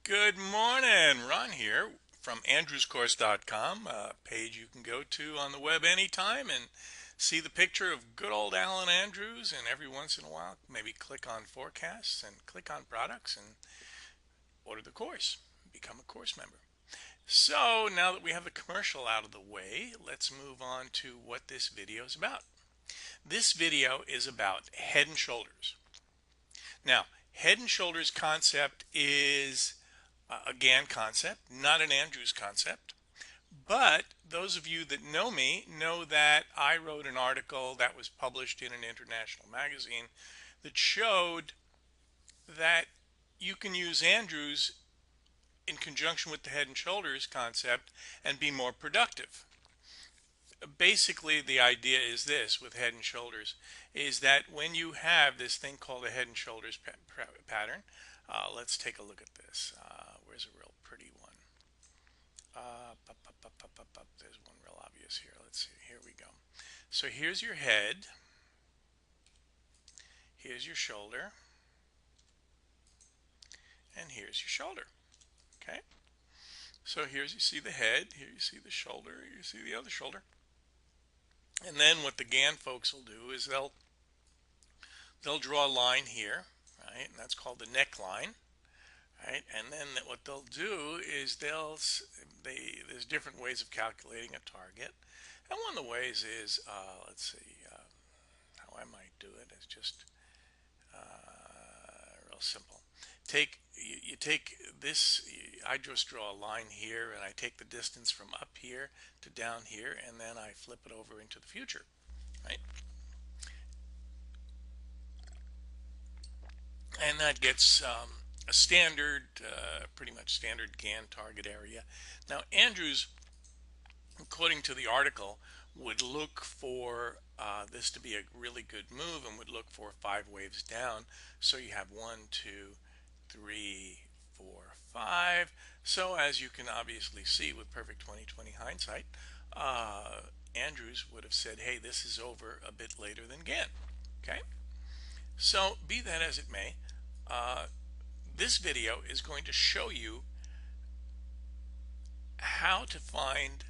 Good morning, Ron here from andrewscourse.com, a page you can go to on the web anytime and see the picture of good old Alan Andrews, and every once in a while maybe click on forecasts and click on products and order the course, become a course member. So now that we have the commercial out of the way, let's move on to what this video is about. This video is about Head and Shoulders. Now, Head and Shoulders concept is a Gann concept, not an Andrews concept. But those of you that know me know that I wrote an article that was published in an international magazine that showed that you can use Andrews in conjunction with the Head and Shoulders concept and be more productive. Basically, the idea is this with Head and Shoulders is that when you have this thing called a Head and Shoulders pattern, let's take a look at this. Where's a real pretty one? There's one real obvious here. Let's see. Here we go. So here's your head. Here's your shoulder. And here's your shoulder. Okay? So here's you see the head. Here you see the shoulder. You see the other shoulder. And then what the Gann folks will do is they'll draw a line here, right? And that's called the neckline. Right, and then what they'll do is there's different ways of calculating a target, and one of the ways is let's see how I might do it. It's just real simple. You take this. I just draw a line here, and I take the distance from up here to down here, and then I flip it over into the future. Right, and that gets a standard, pretty much standard Gann target area. Now, Andrews, according to the article, would look for this to be a really good move and would look for 5 waves down. So you have 1, 2, 3, 4, 5. So as you can obviously see with perfect 2020 hindsight, Andrews would have said, hey, this is over a bit later than Gann. Okay? So be that as it may, this video is going to show you how to find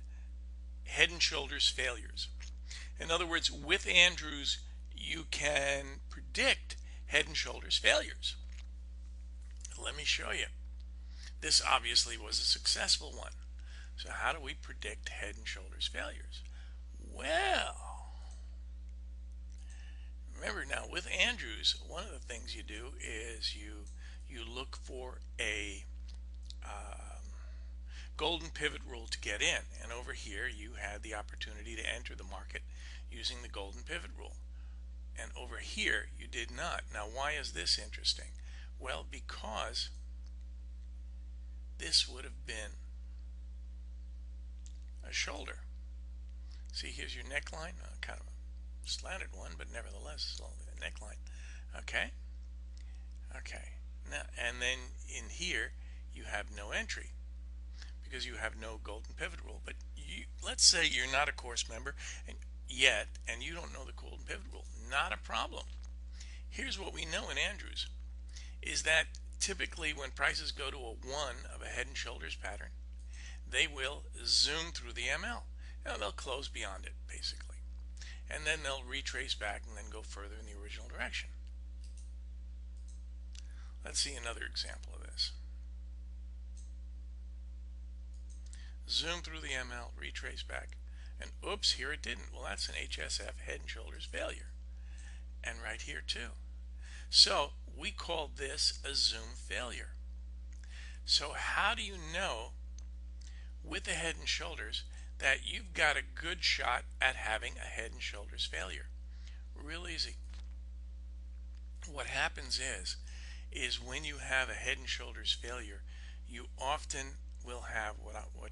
Head and Shoulders failures. In other words, with Andrews, you can predict Head and Shoulders failures. Let me show you. This obviously was a successful one. So how do we predict Head and Shoulders failures? Well, remember now with Andrews, one of the things you do is you look for a golden pivot rule to get in, and over here you had the opportunity to enter the market using the golden pivot rule, and over here you did not. Now why is this interesting? Well, because this would have been a shoulder. See, here's your neckline, kind of a slanted one, but nevertheless it's only a neckline. Okay, now and then in here you have no entry because you have no golden pivot rule. But let's say you're not a course member yet and you don't know the golden pivot rule. Not a problem. Here's what we know in Andrews is that typically when prices go to a 1 of a Head and Shoulders pattern, they will zoom through the ML. Now they'll close beyond it basically, and then they'll retrace back and then go further in the original direction. Let's see another example of this. Zoom through the ML, retrace back, and oops, here it didn't. Well, that's an HSF Head and Shoulders failure, and right here too. So we call this a zoom failure. So how do you know with the Head and Shoulders that you've got a good shot at having a Head and Shoulders failure? Real easy. What happens is when you have a Head and Shoulders failure, you often will have what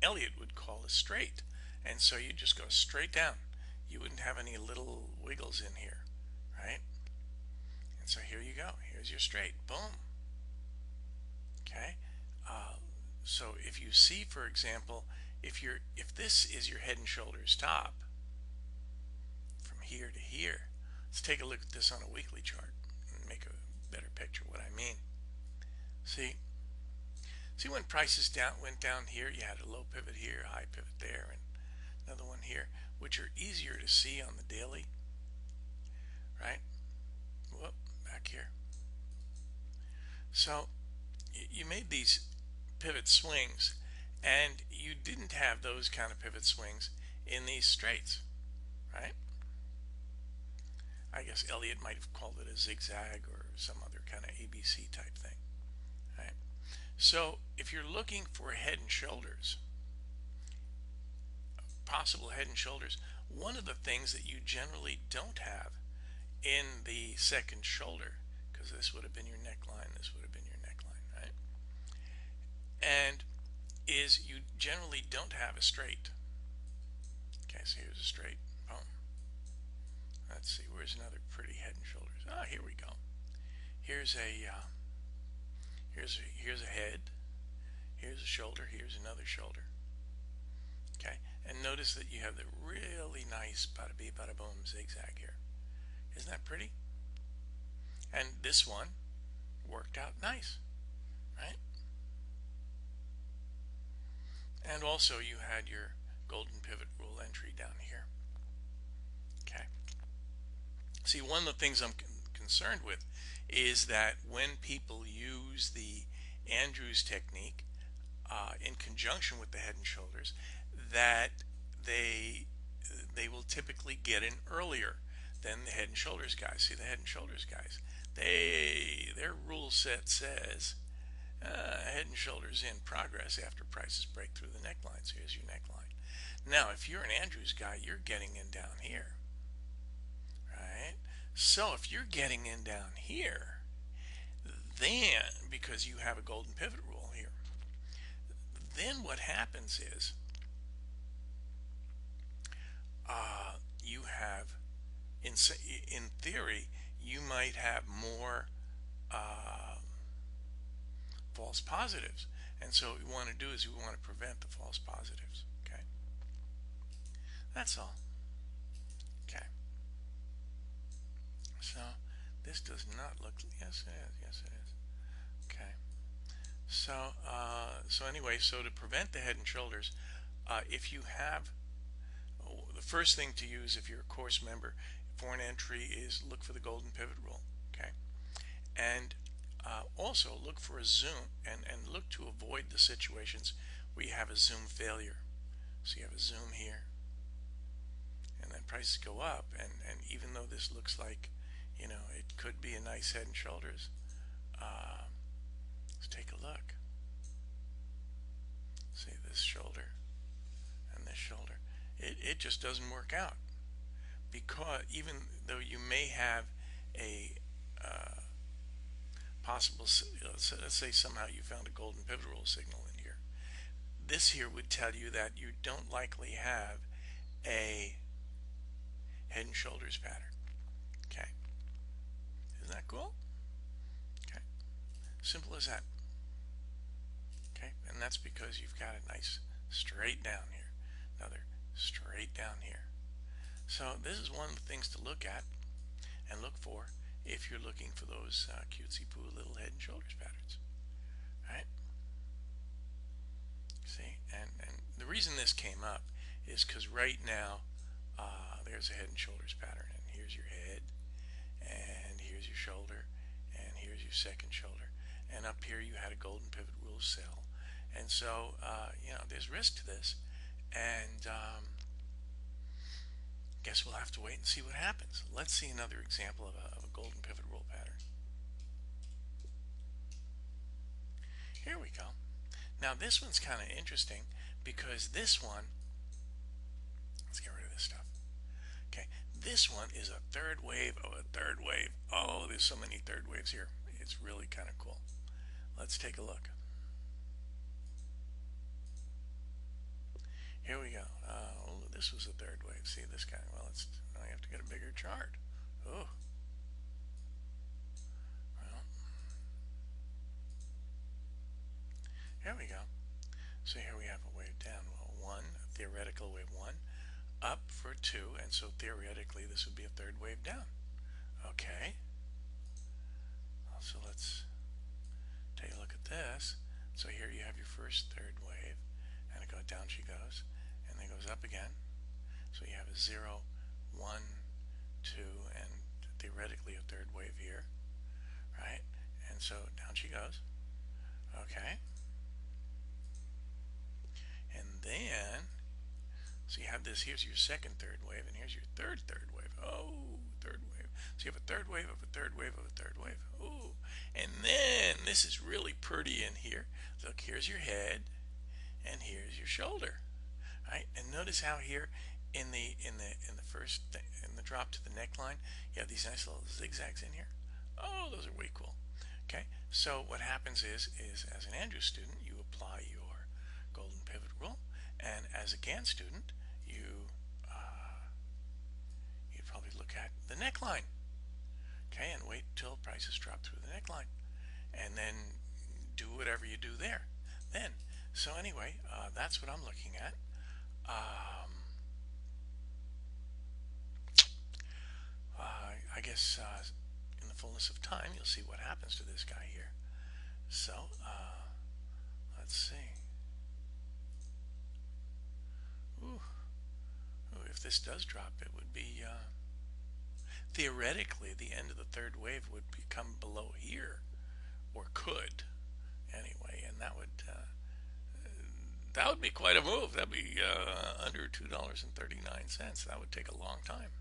Elliott would call a straight, and so you just go straight down. You wouldn't have any little wiggles in here, right? And so here you go. Here's your straight. Boom. Okay. So if you see, for example, if this is your Head and Shoulders top from here to here, let's take a look at this on a weekly chart and make a better picture of what I mean. See, See, when prices went down here, you had a low pivot here, a high pivot there, and another one here, which are easier to see on the daily, right? Whoop, back here. So you made these pivot swings, and you didn't have those kind of pivot swings in these straights, right? I guess Elliott might have called it a zigzag or some other kind of ABC type thing, right? So if you're looking for head and shoulders, possible head and shoulders, one of the things that you generally don't have in the second shoulder, because this would have been your neckline, this would have been your neckline, right? And is you generally don't have a straight. Okay, so here's a straight. Boom. Let's see, where's another pretty head and shoulders? Ah, here we go. Here's a here's a head. Here's a shoulder. Here's another shoulder. Okay, and notice that you have the really nice bada bee bada boom zigzag here. Isn't that pretty? And this one worked out nice, right? And also you had your golden pivot rule entry down here. Okay. See, one of the things I'm concerned with is that when people use the Andrews technique in conjunction with the head and shoulders, that they will typically get in earlier than the head and shoulders guys. See, the head and shoulders guys, their rule set says head and shoulders in progress after prices break through the neckline. So here's your neckline. Now, if you're an Andrews guy, you're getting in down here, right? So if you're getting in down here, then because you have a golden pivot rule here, then what happens is you have, in theory, you might have more false positives. And so what we want to do is we want to prevent the false positives. Okay, that's all. Okay, so this does not look, yes it is, yes it is. Okay, so anyway, so to prevent the head and shoulders, if you have, the first thing to use if you're a course member for an entry is look for the golden pivot rule. Okay, and also look for a zoom, and look to avoid the situations where you have a zoom failure. So you have a zoom here, and then prices go up, and even though this looks like, you know, it could be a nice head and shoulders, let's take a look. See this shoulder and this shoulder, it just doesn't work out, because even though you may have a possible, let's say somehow you found a golden pivot rule signal in here, this here would tell you that you don't likely have a head and shoulders pattern. Okay, isn't that cool? Okay, simple as that. Okay, and that's because you've got a nice straight down here, another straight down here. So this is one of the things to look at and look for if you're looking for those cutesy poo little head and shoulders patterns. Right? See, and the reason this came up is because right now there's a head and shoulders pattern, and here's your head, and here's your shoulder, and here's your second shoulder, and up here you had a golden pivot rule cell, and so you know, there's risk to this, and guess we'll have to wait and see what happens. Let's see another example of a golden pivot rule pattern. Here we go. Now this one's kind of interesting because this one, let's get rid of this stuff. Okay, this one is a third wave of a third wave. Oh, there's so many third waves here. It's really kind of cool. Let's take a look. Here we go. Oh, this was a third wave. See this guy? Well, I have to get a bigger chart. Oh. Well, here we go. So here we have a wave down. Well, one, a theoretical wave one, up for two, and so theoretically this would be a third wave down. Okay. So let's take a look at this. So here you have have your first third wave, and it goes down she goes, and then goes up again. So you have a 0, 1, 2, and theoretically a third wave here, right? And so down she goes. Okay. And then, so you have this, here's your second third wave, and here's your third wave. Oh, third wave. So you have a third wave of a third wave of a third wave. Oh, and then this is really pretty in here. Look, here's your head, and here's your shoulder. Right? And notice how here in the first in the drop to the neckline, you have these nice little zigzags in here. Oh, those are way cool. Okay, so what happens is as an Andrews student, you apply your golden pivot rule, and as a Gann student, you'd probably look at the neckline. Okay, and wait till prices drop through the neckline, and then do whatever you do there. Then, so anyway, that's what I'm looking at. I guess in the fullness of time, you'll see what happens to this guy here. So, let's see. Ooh. Ooh, if this does drop, it would be, theoretically, the end of the third wave would become below here, or could, anyway, and that would be quite a move. That'd be under $2.39. That would take a long time.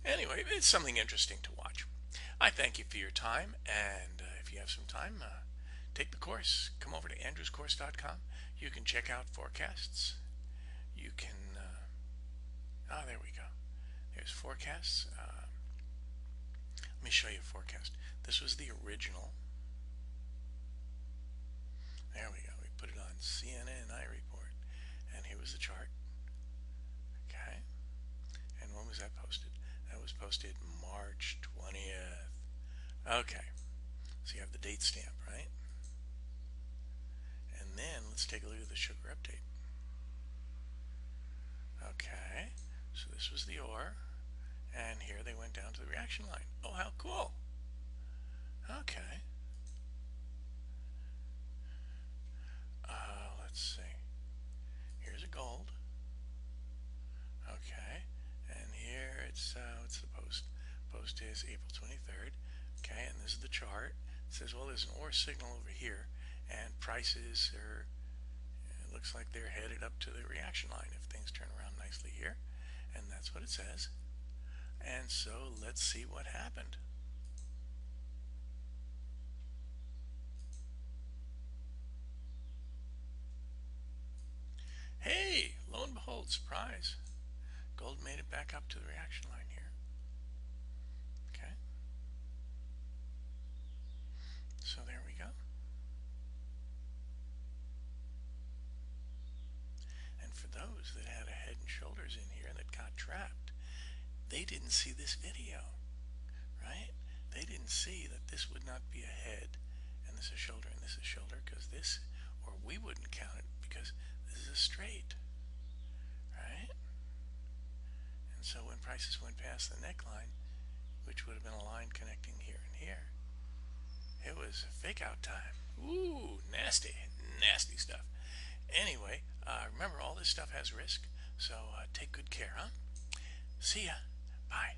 Anyway, it's something interesting to watch. I thank you for your time, and if you have some time, take the course. Come over to andrewscourse.com. You can check out forecasts. You can, there we go. There's forecasts. Let me show you a forecast. This was the original. There we go. We put it on CNN iReport, and here was the chart. Okay. And when was that posted? That was posted March 20th. Okay. So you have the date stamp, right? And then let's take a look at the sugar update. Okay. So this was the ore. And here they went down to the reaction line. Oh, how cool. Okay. Let's see. Here's a gold. Okay. And here it's what's the post? Post is April 23rd. Okay, and this is the chart. It says, well, there's an ore signal over here, and prices are, it looks like they're headed up to the reaction line if things turn around nicely here. And that's what it says. And so let's see what happened. Hey, lo and behold, surprise. Gold made it back up to the reaction line here. Okay. So there we go. And for those that had a head and shoulders in here that got trapped, they didn't see this video, right? They didn't see that this would not be a head, and this is shoulder, and this is shoulder, because this, or we wouldn't count it because this is a straight, right? And so when prices went past the neckline, which would have been a line connecting here and here, it was fake out time. Ooh, nasty, nasty stuff. Anyway, remember, all this stuff has risk, so take good care, huh? See ya. Bye.